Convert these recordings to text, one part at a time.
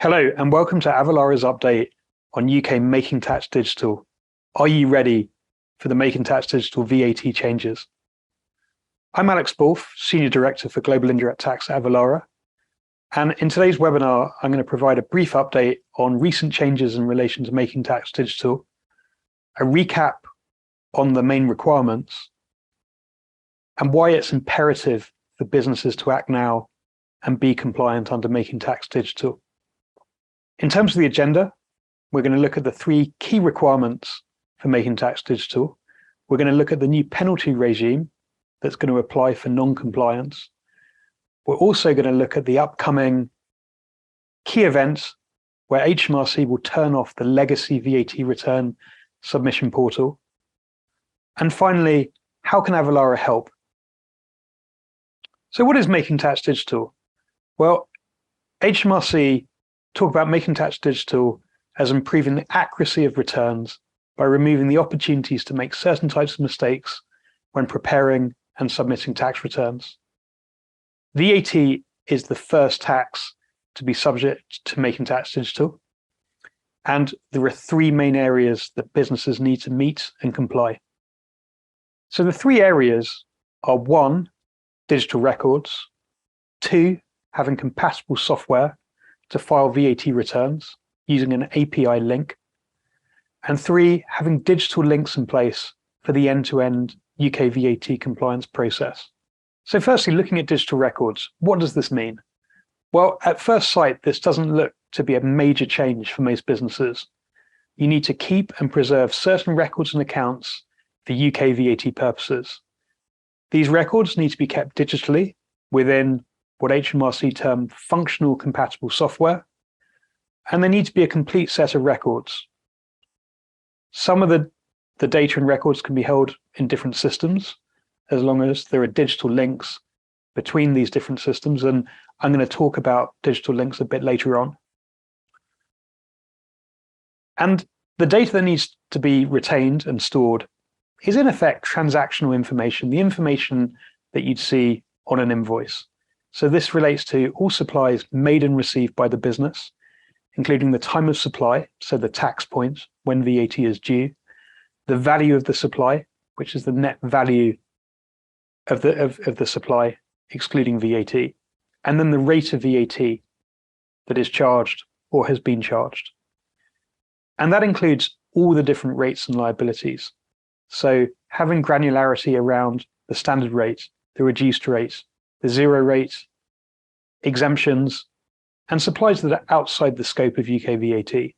Hello and welcome to Avalara's update on UK Making Tax Digital. Are you ready for the Making Tax Digital VAT changes? I'm Alex Baulf, Senior Director for Global Indirect Tax at Avalara. And in today's webinar, I'm going to provide a brief update on recent changes in relation to Making Tax Digital, a recap on the main requirements, and why it's imperative for businesses to act now and be compliant under Making Tax Digital. In terms of the agenda, we're going to look at the three key requirements for Making Tax Digital. We're going to look at the new penalty regime that's going to apply for non-compliance. We're also going to look at the upcoming key events where HMRC will turn off the legacy VAT return submission portal. And finally, how can Avalara help? So what is Making Tax Digital? Well, HMRC talk about Making Tax Digital as improving the accuracy of returns by removing the opportunities to make certain types of mistakes when preparing and submitting tax returns. VAT is the first tax to be subject to Making Tax Digital, and there are three main areas that businesses need to meet and comply. So the three areas are: one, digital records; two, having compatible software to file VAT returns using an API link; and three, having digital links in place for the end-to-end UK VAT compliance process. So firstly, looking at digital records, what does this mean? Well, at first sight, this doesn't look to be a major change for most businesses. You need to keep and preserve certain records and accounts for UK VAT purposes. These records need to be kept digitally within what HMRC term functional compatible software, and they need to be a complete set of records. Some of the data and records can be held in different systems, as long as there are digital links between these different systems, and I'm going to talk about digital links a bit later on. And the data that needs to be retained and stored is in effect transactional information, the information that you'd see on an invoice. So this relates to all supplies made and received by the business, including the time of supply, so the tax point when VAT is due, the value of the supply, which is the net value of the supply, excluding VAT, and then the rate of VAT that is charged or has been charged. And that includes all the different rates and liabilities. So having granularity around the standard rate, the reduced rate, the zero rate, exemptions, and supplies that are outside the scope of UK VAT.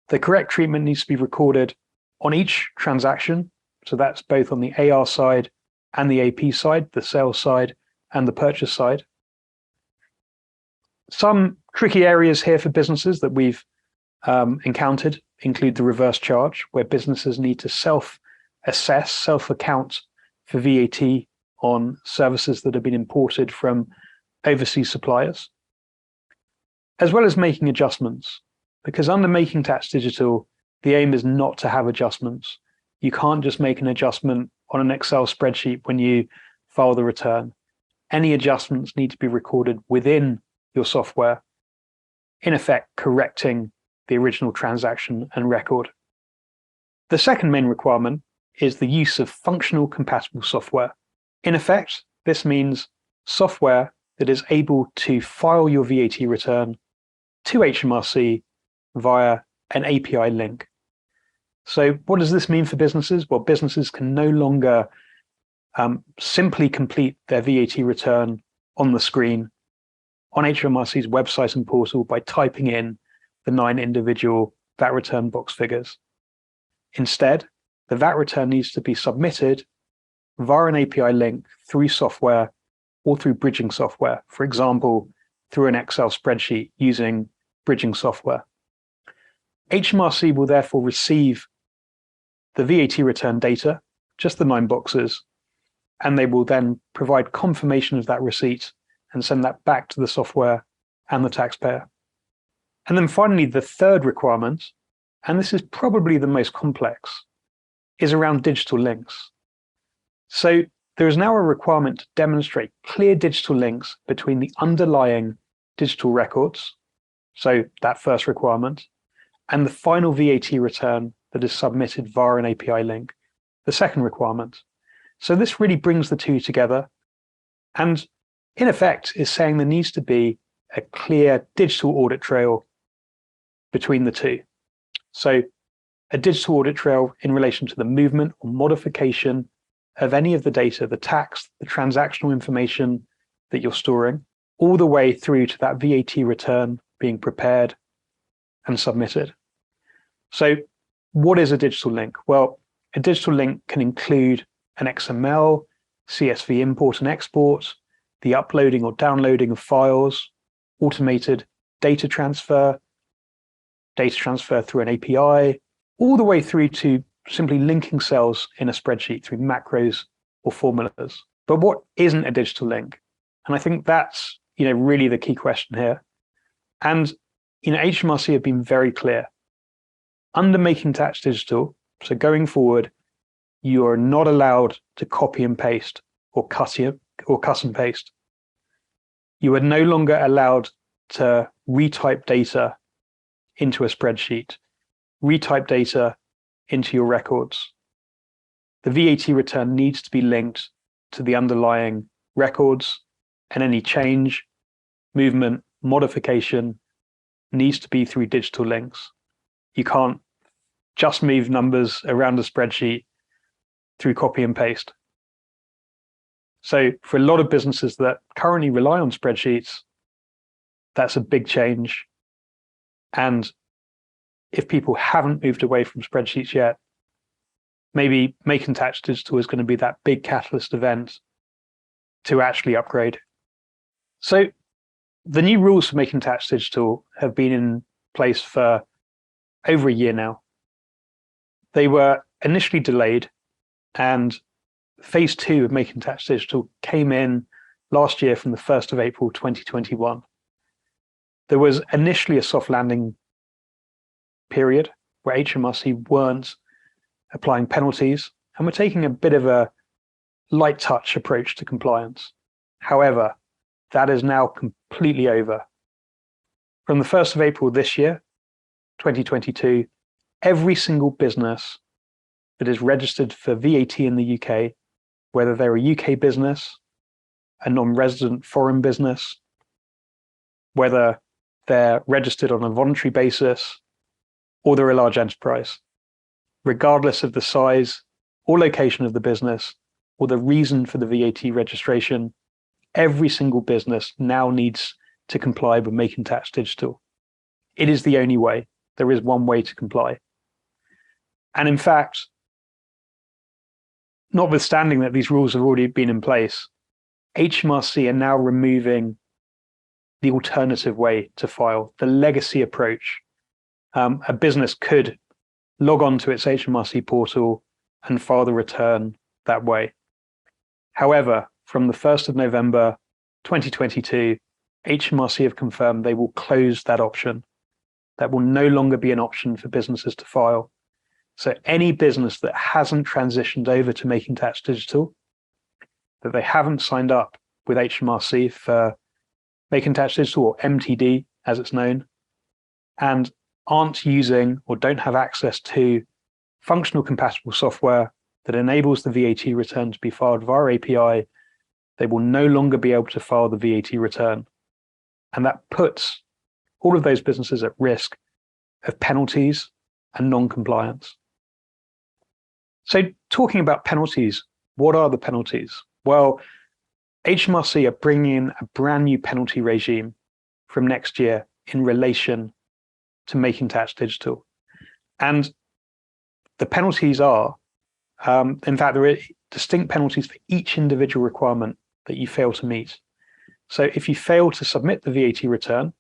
The correct treatment needs to be recorded on each transaction, so that's both on the AR side and the AP side, the sales side and the purchase side. Some tricky areas here for businesses that we've encountered include the reverse charge, where businesses need to self-assess, self-account for VAT on services that have been imported from overseas suppliers, as well as making adjustments, because under Making Tax Digital, the aim is not to have adjustments. You can't just make an adjustment on an Excel spreadsheet when you file the return. Any adjustments need to be recorded within your software, in effect correcting the original transaction and record. The second main requirement is the use of functional compatible software. In effect, this means software that is able to file your VAT return to HMRC via an API link. So what does this mean for businesses? Well, businesses can no longer simply complete their VAT return on the screen on HMRC's website and portal by typing in the 9 individual VAT return box figures. Instead, the VAT return needs to be submitted via an API link through software or through bridging software, for example, through an Excel spreadsheet using bridging software. HMRC will therefore receive the VAT return data, just the 9 boxes, and they will then provide confirmation of that receipt and send that back to the software and the taxpayer. And then finally, the third requirement, and this is probably the most complex, is around digital links. So there is now a requirement to demonstrate clear digital links between the underlying digital records, So that first requirement, and the final VAT return that is submitted via an API link, the second requirement. So this really brings the two together and in effect is saying there needs to be a clear digital audit trail between the two. So a digital audit trail in relation to the movement or modification of any of the data, the tax, the transactional information that you're storing, all the way through to that VAT return being prepared and submitted. So what is a digital link? Well, a digital link can include an XML, CSV import and export, the uploading or downloading of files, automated data transfer through an API, all the way through to simply linking cells in a spreadsheet through macros or formulas. But what isn't a digital link? And I think that's really the key question here. And HMRC have been very clear. Under Making Tax Digital, so going forward, you are not allowed to copy and paste or cut and paste. You are no longer allowed to retype data into a spreadsheet, retype data into your records. The VAT return needs to be linked to the underlying records, and any change, movement, modification needs to be through digital links. You can't just move numbers around a spreadsheet through copy and paste. So for a lot of businesses that currently rely on spreadsheets, that's a big change. And if people haven't moved away from spreadsheets yet, maybe Making Tax Digital is going to be that big catalyst event to actually upgrade. So the new rules for Making Tax Digital have been in place for over a year now. They were initially delayed, and phase 2 of Making Tax Digital came in last year from the 1st of April 2021. There was initially a soft landing period where HMRC weren't applying penalties and were taking a bit of a light touch approach to compliance. However, that is now completely over. From the 1st of April this year, 2022, every single business that is registered for VAT in the UK, whether they're a UK business, a non-resident foreign business, whether they're registered on a voluntary basis, or they're a large enterprise, regardless of the size or location of the business or the reason for the VAT registration, every single business now needs to comply with Making Tax Digital. It is the only way. There is one way to comply. And in fact, notwithstanding that these rules have already been in place, HMRC are now removing the alternative way to file, the legacy approach. A business could log on to its HMRC portal and file the return that way. However, from the 1st of November 2022, HMRC have confirmed they will close that option. That will no longer be an option for businesses to file. So any business that hasn't transitioned over to Making Tax Digital, that they haven't signed up with HMRC for Making Tax Digital, or MTD as it's known, and aren't using or don't have access to functional compatible software that enables the VAT return to be filed via API, they will no longer be able to file the VAT return. And that puts all of those businesses at risk of penalties and non-compliance. So talking about penalties, what are the penalties? Well, HMRC are bringing in a brand new penalty regime from next year in relation to Making Tax Digital. And the penalties are, in fact, there are distinct penalties for each individual requirement that you fail to meet. So if you fail to submit the VAT return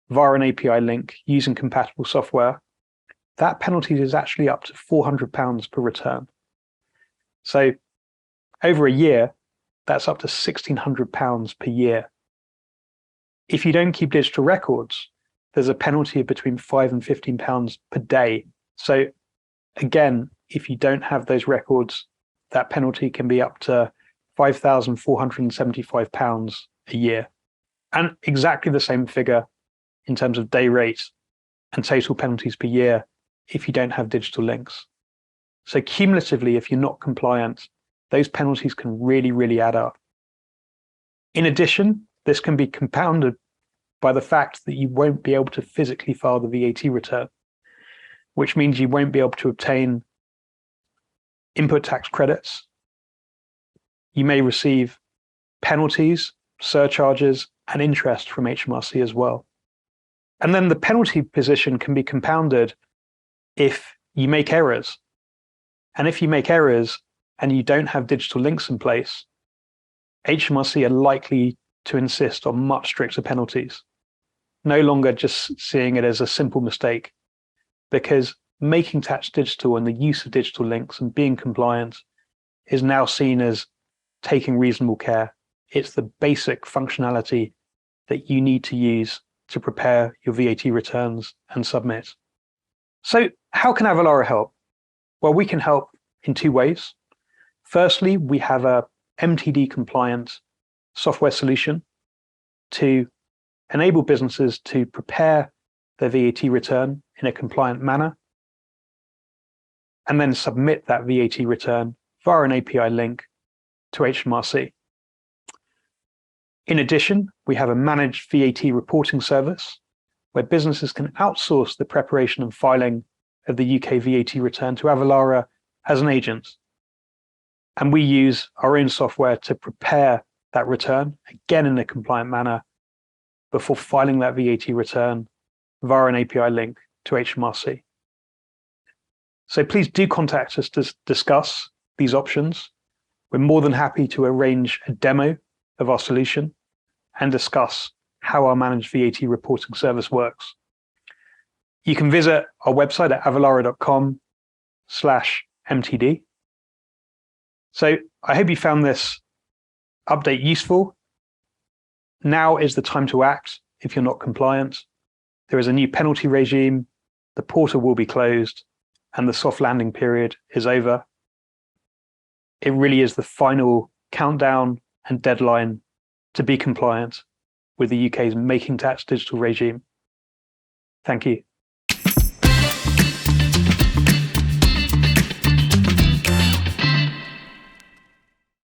via an API link using compatible software, that penalty is actually up to £400 per return. So over a year, that's up to £1,600 per year. If you don't keep digital records, there's a penalty of between £5 and £15 per day. So again, if you don't have those records, that penalty can be up to £5,475 a year. And exactly the same figure in terms of day rate and total penalties per year if you don't have digital links. So cumulatively, if you're not compliant, those penalties can really, really add up. In addition, this can be compounded by the fact that you won't be able to physically file the VAT return, which means you won't be able to obtain input tax credits. You may receive penalties, surcharges, and interest from HMRC as well. And then the penalty position can be compounded if you make errors. And if you make errors and you don't have digital links in place, HMRC are likely to insist on much stricter penalties, no longer just seeing it as a simple mistake, because making tax digital and the use of digital links and being compliant is now seen as taking reasonable care. It's the basic functionality that you need to use to prepare your VAT returns and submit. So how can Avalara help? Well, we can help in two ways. Firstly, we have a MTD compliant software solution to enable businesses to prepare their VAT return in a compliant manner and then submit that VAT return via an API link to HMRC. In addition, we have a managed VAT reporting service where businesses can outsource the preparation and filing of the UK VAT return to Avalara as an agent. And we use our own software to prepare that return, again in a compliant manner, before filing that VAT return via an API link to HMRC. So please do contact us to discuss these options. We're more than happy to arrange a demo of our solution and discuss how our managed VAT reporting service works. You can visit our website at avalara.com/MTD. So I hope you found this update useful. Now is the time to act if you're not compliant. There is a new penalty regime, the portal will be closed, and the soft landing period is over. It really is the final countdown and deadline to be compliant with the UK's Making Tax Digital regime. Thank you.